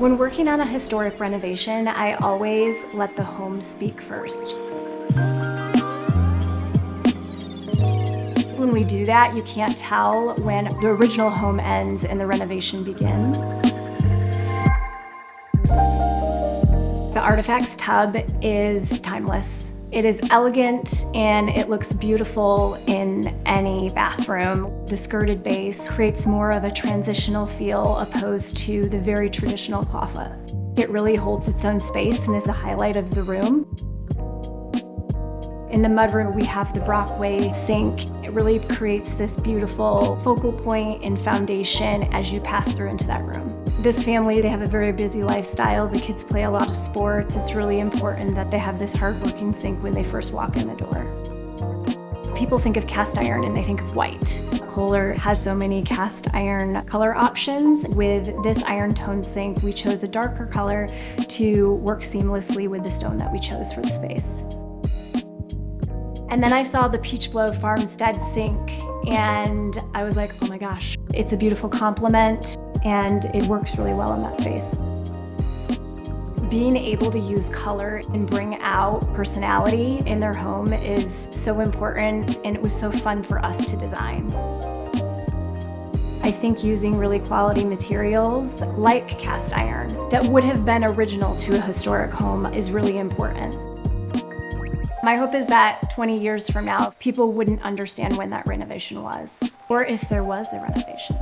When working on a historic renovation, I always let the home speak first. When we do that, you can't tell when the original home ends and the renovation begins. The Artifacts tub is timeless. It is elegant and it looks beautiful in any bathroom. The skirted base creates more of a transitional feel opposed to the very traditional clawfoot. It really holds its own space and is the highlight of the room. In the mudroom, we have the Brockway sink. It really creates this beautiful focal point and foundation as you pass through into that room. This family, they have a very busy lifestyle. The kids play a lot of sports. It's really important that they have this hardworking sink when they first walk in the door. People think of cast iron and they think of white. KOHLER has so many cast iron color options. With this iron tone sink, we chose a darker color to work seamlessly with the stone that we chose for the space. And then I saw the Peach Blow Farmstead sink and I was like, oh my gosh, it's a beautiful complement and it works really well in that space. Being able to use color and bring out personality in their home is so important, and it was so fun for us to design. I think using really quality materials like cast iron that would have been original to a historic home is really important. My hope is that 20 years from now, people wouldn't understand when that renovation was, or if there was a renovation.